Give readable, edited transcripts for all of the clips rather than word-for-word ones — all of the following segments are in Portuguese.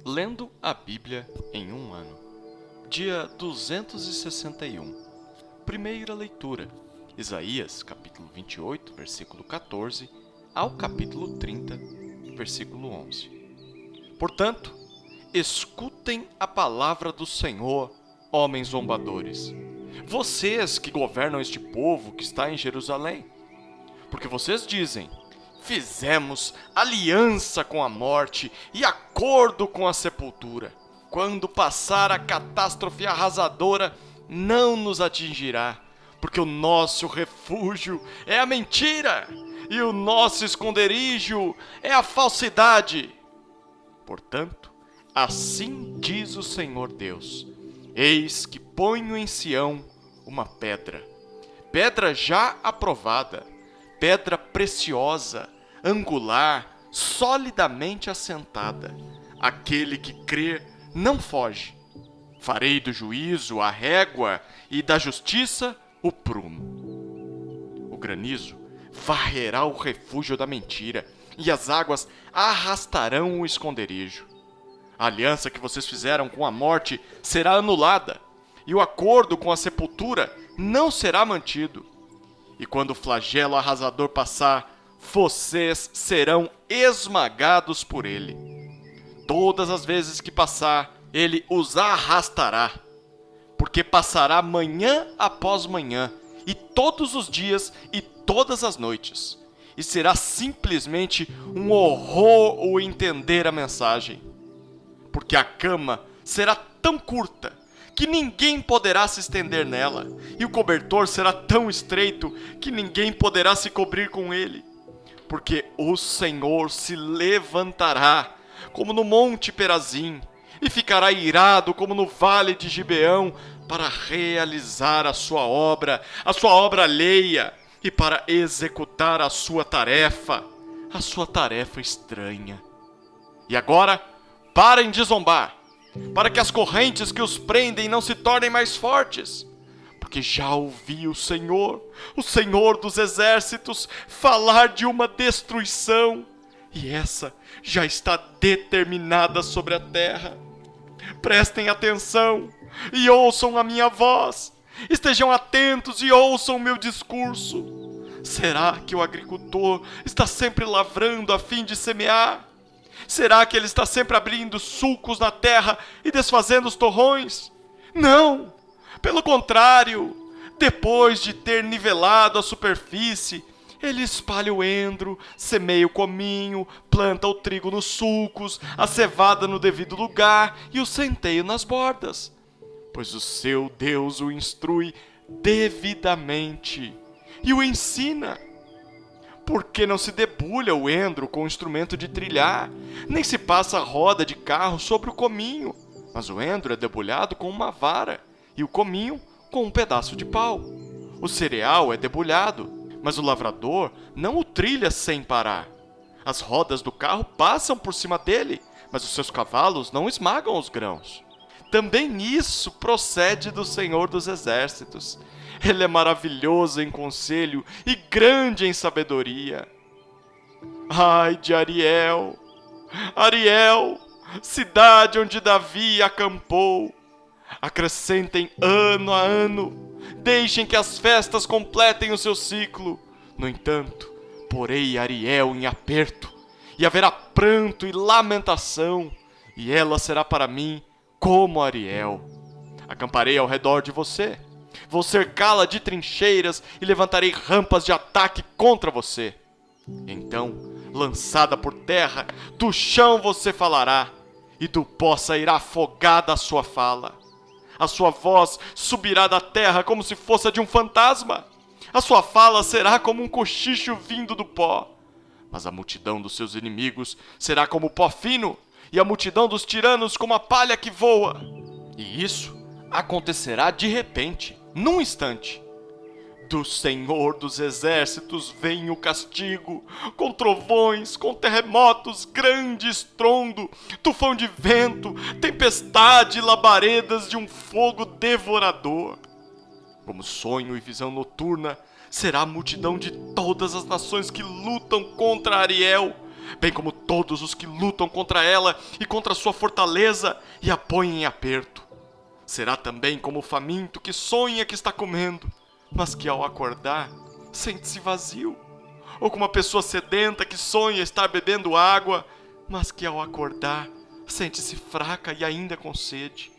Lendo a Bíblia em um ano. Dia 261. Primeira leitura. Isaías, capítulo 28, versículo 14, ao capítulo 30, versículo 11. Portanto, escutem a palavra do Senhor, homens zombadores, vocês que governam este povo que está em Jerusalém. Porque vocês dizem: fizemos aliança com a morte e acordo com a sepultura. Quando passar a catástrofe arrasadora, não nos atingirá, porque o nosso refúgio é a mentira e o nosso esconderijo é a falsidade. Portanto, assim diz o Senhor Deus: eis que ponho em Sião uma pedra, pedra já aprovada, pedra preciosa, angular, solidamente assentada. Aquele que crer não foge. Farei do juízo a régua e da justiça o prumo. O granizo varrerá o refúgio da mentira e as águas arrastarão o esconderijo. A aliança que vocês fizeram com a morte será anulada e o acordo com a sepultura não será mantido. E quando o flagelo arrasador passar, vocês serão esmagados por ele. Todas as vezes que passar, ele os arrastará, porque passará manhã após manhã, e todos os dias e todas as noites. E será simplesmente um horror o entender a mensagem. Porque a cama será tão curta que ninguém poderá se estender nela, e o cobertor será tão estreito que ninguém poderá se cobrir com ele. Porque o Senhor se levantará, como no monte Perazim, e ficará irado como no vale de Gibeão, para realizar a sua obra alheia, e para executar a sua tarefa estranha. E agora, parem de zombar, para que as correntes que os prendem não se tornem mais fortes. Porque já ouvi o Senhor dos exércitos, falar de uma destruição, e essa já está determinada sobre a terra. Prestem atenção e ouçam a minha voz. Estejam atentos e ouçam o meu discurso. Será que o agricultor está sempre lavrando a fim de semear? Será que ele está sempre abrindo sulcos na terra e desfazendo os torrões? Não! Pelo contrário, depois de ter nivelado a superfície, ele espalha o endro, semeia o cominho, planta o trigo nos sulcos, a cevada no devido lugar e o centeio nas bordas. Pois o seu Deus o instrui devidamente e o ensina. Por que não se debulha o endro com o instrumento de trilhar, nem se passa a roda de carro sobre o cominho, mas o endro é debulhado com uma vara e o cominho com um pedaço de pau. O cereal é debulhado, mas o lavrador não o trilha sem parar. As rodas do carro passam por cima dele, mas os seus cavalos não esmagam os grãos. Também isso procede do Senhor dos Exércitos. Ele é maravilhoso em conselho e grande em sabedoria. Ai de Ariel, Ariel, cidade onde Davi acampou. Acrescentem ano a ano, deixem que as festas completem o seu ciclo. No entanto, porei Ariel em aperto, e haverá pranto e lamentação, e ela será para mim como Ariel. Acamparei ao redor de você, vou cercá-la de trincheiras e levantarei rampas de ataque contra você. Então, lançada por terra, do chão você falará, e do pó sairá afogada a sua fala. A sua voz subirá da terra como se fosse a de um fantasma. A sua fala será como um cochicho vindo do pó. Mas a multidão dos seus inimigos será como pó fino, e a multidão dos tiranos como a palha que voa. E isso acontecerá de repente, num instante. Do Senhor dos Exércitos vem o castigo, com trovões, com terremotos, grande estrondo, tufão de vento, tempestade e labaredas de um fogo devorador. Como sonho e visão noturna, será a multidão de todas as nações que lutam contra Ariel, bem como todos os que lutam contra ela e contra sua fortaleza e a põem em aperto. Será também como o faminto que sonha que está comendo, mas que ao acordar sente-se vazio. Ou como a pessoa sedenta que sonha estar bebendo água, mas que ao acordar sente-se fraca e ainda com sede.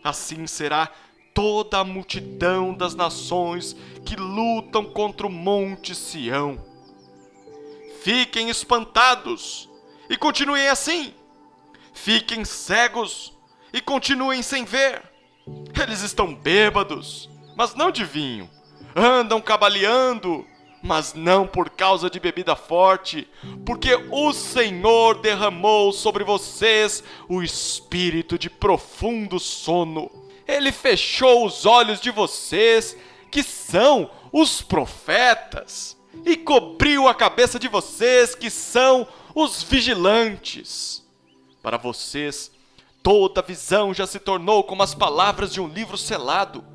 Assim será toda a multidão das nações que lutam contra o monte Sião. Fiquem espantados e continuem assim. Fiquem cegos e continuem sem ver. Eles estão bêbados, mas não de vinho. Andam cambaleando, mas não por causa de bebida forte, porque o Senhor derramou sobre vocês o espírito de profundo sono. Ele fechou os olhos de vocês, que são os profetas, e cobriu a cabeça de vocês, que são os vigilantes. Para vocês, toda visão já se tornou como as palavras de um livro selado.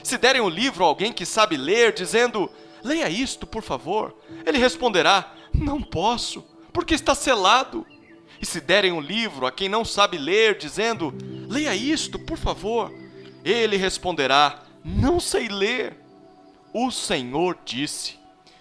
Se derem o livro a alguém que sabe ler, dizendo: leia isto, por favor, ele responderá: não posso, porque está selado. E se derem o livro a quem não sabe ler, dizendo: leia isto, por favor, ele responderá: não sei ler. O Senhor disse: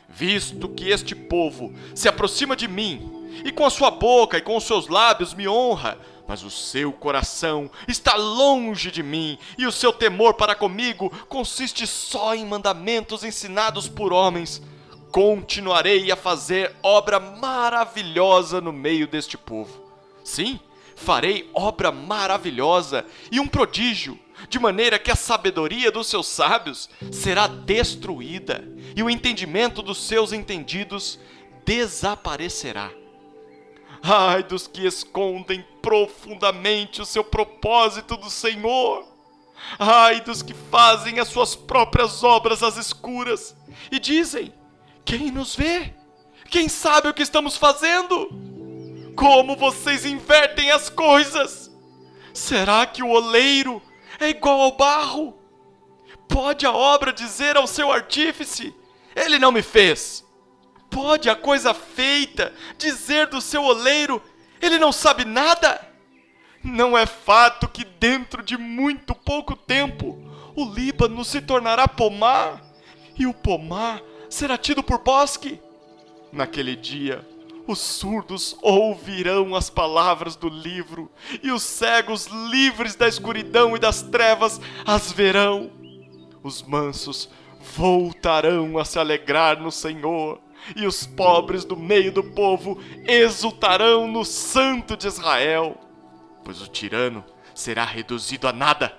visto que este povo se aproxima de mim, e com a sua boca e com os seus lábios me honra, mas o seu coração está longe de mim, e o seu temor para comigo consiste só em mandamentos ensinados por homens, continuarei a fazer obra maravilhosa no meio deste povo. Sim, farei obra maravilhosa e um prodígio, de maneira que a sabedoria dos seus sábios será destruída, e o entendimento dos seus entendidos desaparecerá. Ai dos que escondem profundamente o seu propósito do Senhor! Ai dos que fazem as suas próprias obras às escuras e dizem: quem nos vê? Quem sabe o que estamos fazendo? Como vocês invertem as coisas! Será que o oleiro é igual ao barro? Pode a obra dizer ao seu artífice: ele não me fez? Pode a coisa feita dizer do seu oleiro: ele não sabe nada? Não é fato que dentro de muito pouco tempo o Líbano se tornará pomar, e o pomar será tido por bosque? Naquele dia, os surdos ouvirão as palavras do livro, e os cegos, livres da escuridão e das trevas, as verão. Os mansos voltarão a se alegrar no Senhor, e os pobres do meio do povo exultarão no Santo de Israel. Pois o tirano será reduzido a nada,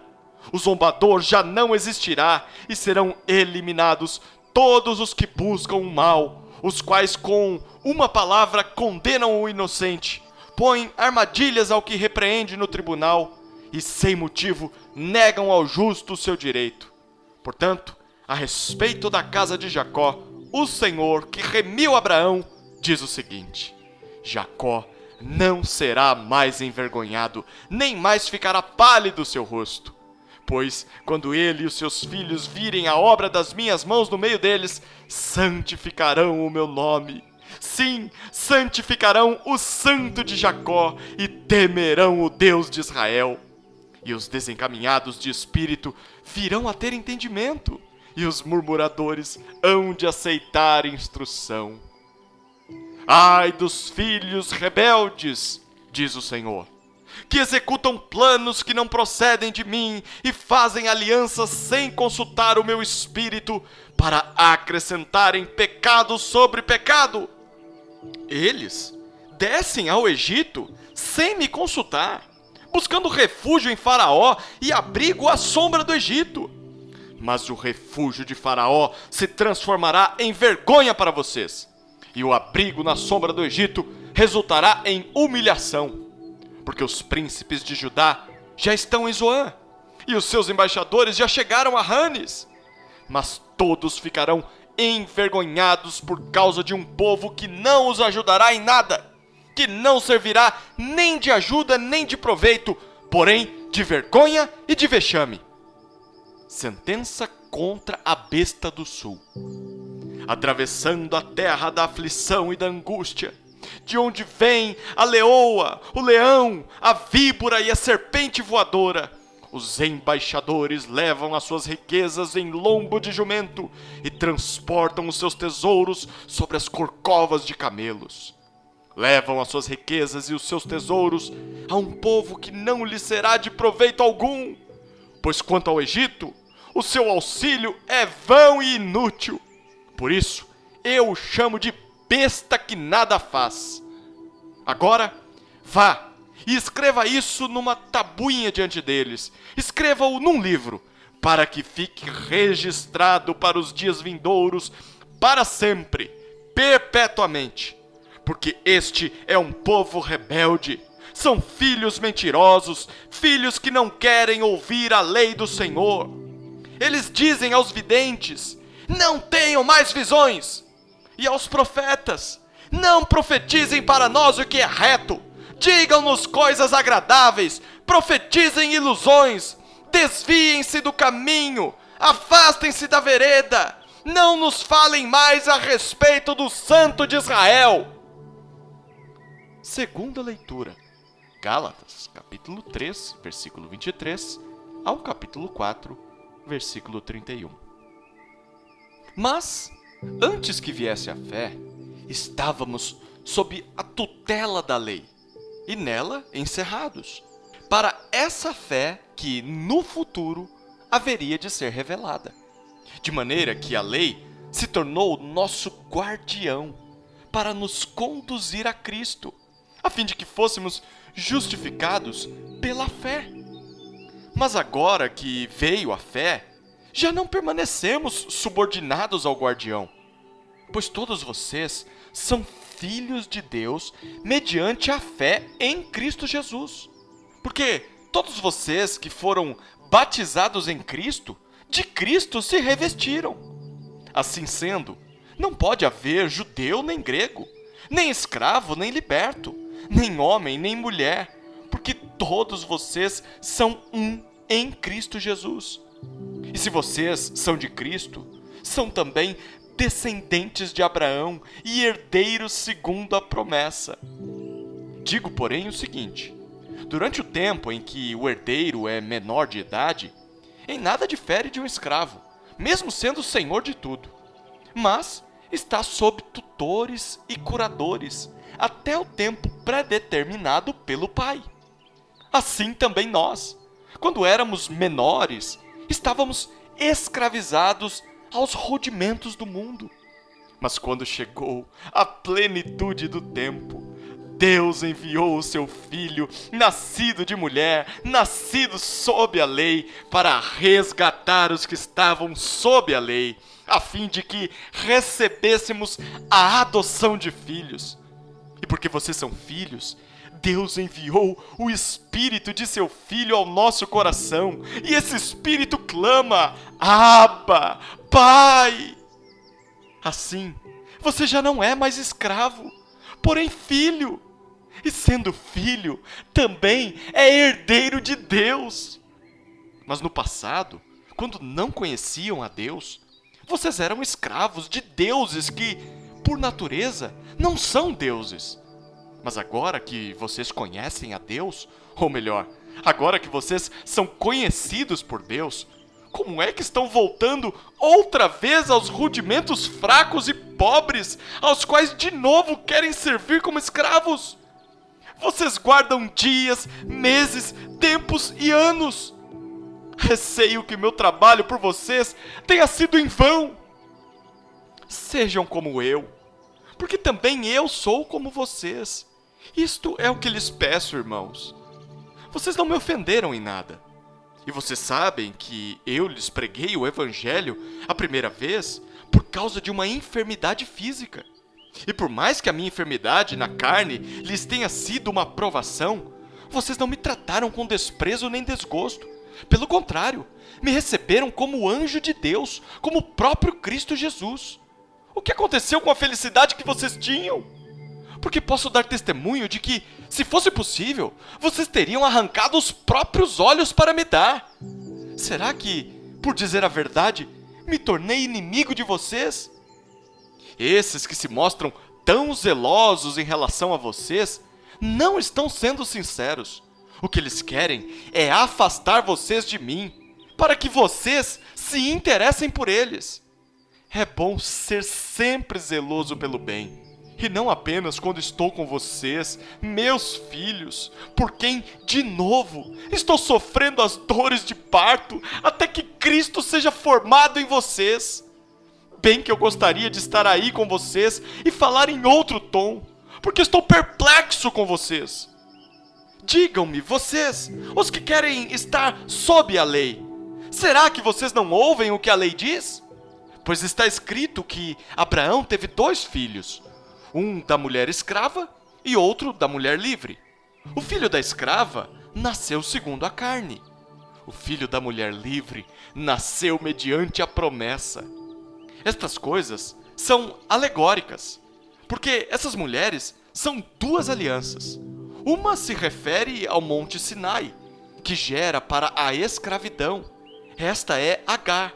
o zombador já não existirá, e serão eliminados todos os que buscam o mal, os quais com uma palavra condenam o inocente, põem armadilhas ao que repreende no tribunal, e sem motivo negam ao justo o seu direito. Portanto, a respeito da casa de Jacó, o Senhor, que remiu Abraão, diz o seguinte: Jacó não será mais envergonhado, nem mais ficará pálido o seu rosto. Pois, quando ele e os seus filhos virem a obra das minhas mãos no meio deles, santificarão o meu nome. Sim, santificarão o Santo de Jacó e temerão o Deus de Israel. E os desencaminhados de espírito virão a ter entendimento, e os murmuradores hão de aceitar instrução. Ai dos filhos rebeldes, diz o Senhor, que executam planos que não procedem de mim e fazem alianças sem consultar o meu espírito, para acrescentarem pecado sobre pecado. Eles descem ao Egito sem me consultar, buscando refúgio em Faraó e abrigo à sombra do Egito. Mas o refúgio de Faraó se transformará em vergonha para vocês, e o abrigo na sombra do Egito resultará em humilhação, porque os príncipes de Judá já estão em Zoã, e os seus embaixadores já chegaram a Ranes. Mas todos ficarão envergonhados por causa de um povo que não os ajudará em nada, que não servirá nem de ajuda nem de proveito, porém de vergonha e de vexame. Sentença contra a besta do sul. Atravessando a terra da aflição e da angústia, de onde vem a leoa, o leão, a víbora e a serpente voadora. Os embaixadores levam as suas riquezas em lombo de jumento e transportam os seus tesouros sobre as corcovas de camelos. Levam as suas riquezas e os seus tesouros a um povo que não lhe será de proveito algum, pois quanto ao Egito, o seu auxílio é vão e inútil. Por isso, eu o chamo de besta que nada faz. Agora, vá e escreva isso numa tabuinha diante deles. Escreva-o num livro, para que fique registrado para os dias vindouros, para sempre, perpetuamente. Porque este é um povo rebelde. São filhos mentirosos, filhos que não querem ouvir a lei do Senhor. Eles dizem aos videntes: não tenham mais visões. E aos profetas: não profetizem para nós o que é reto. Digam-nos coisas agradáveis, profetizem ilusões, desviem-se do caminho, afastem-se da vereda, não nos falem mais a respeito do Santo de Israel. Segunda leitura, Gálatas, capítulo 3, versículo 23, ao capítulo 4, versículo 31. Mas, antes que viesse a fé, estávamos sob a tutela da lei, e nela encerrados, para essa fé que, no futuro, haveria de ser revelada. De maneira que a lei se tornou nosso guardião para nos conduzir a Cristo, a fim de que fôssemos justificados pela fé. Mas agora que veio a fé, já não permanecemos subordinados ao guardião, pois todos vocês são filhos de Deus mediante a fé em Cristo Jesus. Porque todos vocês que foram batizados em Cristo, de Cristo se revestiram. Assim sendo, não pode haver judeu nem grego, nem escravo nem liberto, nem homem nem mulher, porque todos vocês são um em Cristo Jesus. E se vocês são de Cristo, são também descendentes de Abraão e herdeiros segundo a promessa. Digo, porém, o seguinte: durante o tempo em que o herdeiro é menor de idade, em nada difere de um escravo, mesmo sendo senhor de tudo, mas está sob tutores e curadores, até o tempo predeterminado pelo Pai. Assim também nós, quando éramos menores, estávamos escravizados aos rudimentos do mundo. Mas quando chegou a plenitude do tempo, Deus enviou o seu Filho, nascido de mulher, nascido sob a lei, para resgatar os que estavam sob a lei, a fim de que recebêssemos a adoção de filhos. E porque vocês são filhos, Deus enviou o Espírito de seu Filho ao nosso coração, e esse Espírito clama: Abba, Pai! Assim, você já não é mais escravo, porém filho, e sendo filho, também é herdeiro de Deus. Mas no passado, quando não conheciam a Deus, vocês eram escravos de deuses que, por natureza, não são deuses. Mas agora que vocês conhecem a Deus, ou melhor, agora que vocês são conhecidos por Deus, como é que estão voltando outra vez aos rudimentos fracos e pobres, aos quais de novo querem servir como escravos? Vocês guardam dias, meses, tempos e anos. Receio que meu trabalho por vocês tenha sido em vão. Sejam como eu, porque também eu sou como vocês. Isto é o que lhes peço, irmãos. Vocês não me ofenderam em nada. E vocês sabem que eu lhes preguei o Evangelho a primeira vez por causa de uma enfermidade física. E por mais que a minha enfermidade na carne lhes tenha sido uma provação, vocês não me trataram com desprezo nem desgosto. Pelo contrário, me receberam como anjo de Deus, como o próprio Cristo Jesus. O que aconteceu com a felicidade que vocês tinham? Porque posso dar testemunho de que, se fosse possível, vocês teriam arrancado os próprios olhos para me dar. Será que, por dizer a verdade, me tornei inimigo de vocês? Esses que se mostram tão zelosos em relação a vocês não estão sendo sinceros. O que eles querem é afastar vocês de mim, para que vocês se interessem por eles. É bom ser sempre zeloso pelo bem, e não apenas quando estou com vocês, meus filhos, por quem, de novo, estou sofrendo as dores de parto até que Cristo seja formado em vocês. Bem que eu gostaria de estar aí com vocês e falar em outro tom, porque estou perplexo com vocês. Digam-me, vocês, os que querem estar sob a lei, será que vocês não ouvem o que a lei diz? Pois está escrito que Abraão teve 2 filhos, um da mulher escrava e outro da mulher livre. O filho da escrava nasceu segundo a carne. O filho da mulher livre nasceu mediante a promessa. Estas coisas são alegóricas, porque essas mulheres são 2 alianças. Uma se refere ao Monte Sinai, que gera para a escravidão. Esta é Agar.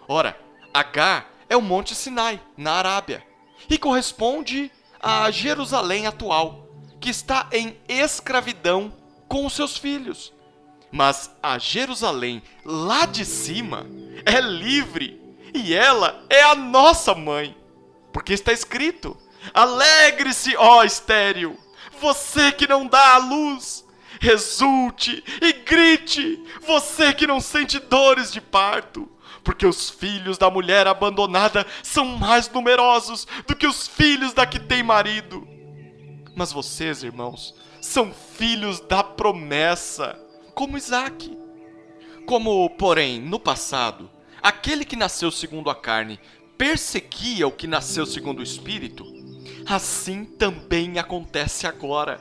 Ora, Agar é o Monte Sinai, na Arábia, e corresponde a Jerusalém atual, que está em escravidão com os seus filhos. Mas a Jerusalém lá de cima é livre, e ela é a nossa mãe, porque está escrito: alegre-se, ó estéril, você que não dá à luz, exulte e grite, você que não sente dores de parto, porque os filhos da mulher abandonada são mais numerosos do que os filhos da que tem marido. Mas vocês, irmãos, são filhos da promessa, como Isaque. Como, porém, no passado, aquele que nasceu segundo a carne perseguia o que nasceu segundo o Espírito, assim também acontece agora.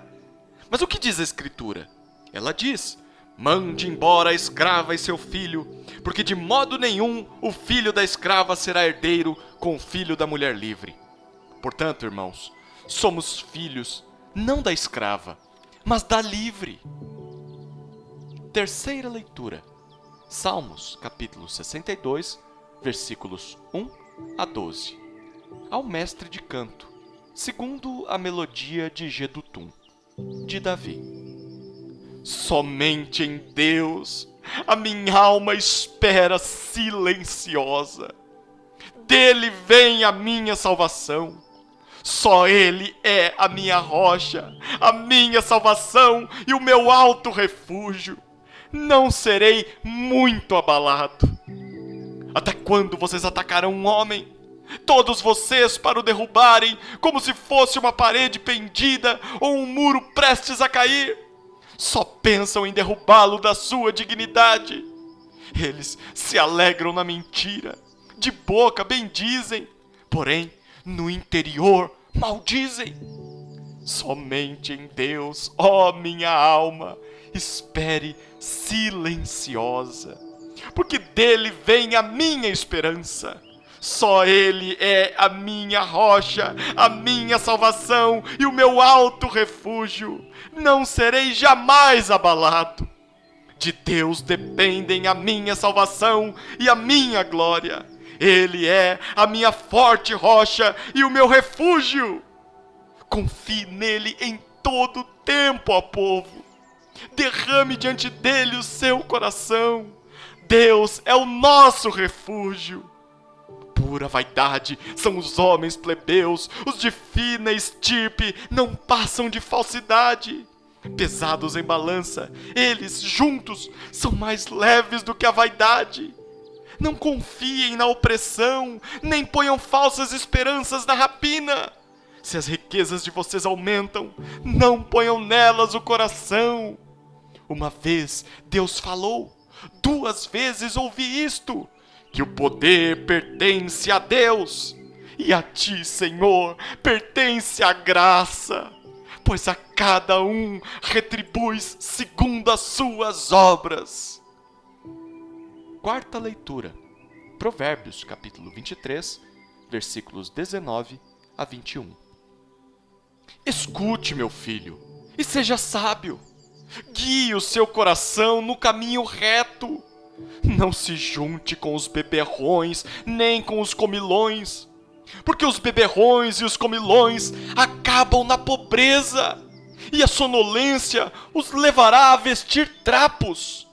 Mas o que diz a Escritura? Ela diz: mande embora a escrava e seu filho, porque de modo nenhum o filho da escrava será herdeiro com o filho da mulher livre. Portanto, irmãos, somos filhos não da escrava, mas da livre. Terceira leitura. Salmos, capítulo 62, versículos 1 a 12. Ao mestre de canto, segundo a melodia de Jedutum, de Davi. Somente em Deus a minha alma espera silenciosa. Dele vem a minha salvação. Só Ele é a minha rocha, a minha salvação e o meu alto refúgio. Não serei muito abalado. Até quando vocês atacarão um homem? Todos vocês para o derrubarem, como se fosse uma parede pendida ou um muro prestes a cair. Só pensam em derrubá-lo da sua dignidade. Eles se alegram na mentira, de boca bendizem, porém, no interior, maldizem. Somente em Deus, ó minha alma, espere silenciosa, porque dele vem a minha esperança. Só Ele é a minha rocha, a minha salvação e o meu alto refúgio. Não serei jamais abalado. De Deus dependem a minha salvação e a minha glória. Ele é a minha forte rocha e o meu refúgio. Confie nele em todo tempo, ó povo. Derrame diante dele o seu coração. Deus é o nosso refúgio. Pura vaidade são os homens plebeus, os de fina estirpe não passam de falsidade. Pesados em balança, eles juntos são mais leves do que a vaidade. Não confiem na opressão, nem ponham falsas esperanças na rapina. Se as riquezas de vocês aumentam, não ponham nelas o coração. Uma vez Deus falou, 2 vezes ouvi isto: que o poder pertence a Deus, e a ti, Senhor, pertence a graça, pois a cada um retribuis segundo as suas obras. Quarta leitura. Provérbios, capítulo 23, versículos 19 a 21. Escute, meu filho, e seja sábio. Guie o seu coração no caminho reto. Não se junte com os beberrões, nem com os comilões. porque os beberrões e os comilões acabam na pobreza, e a sonolência os levará a vestir trapos.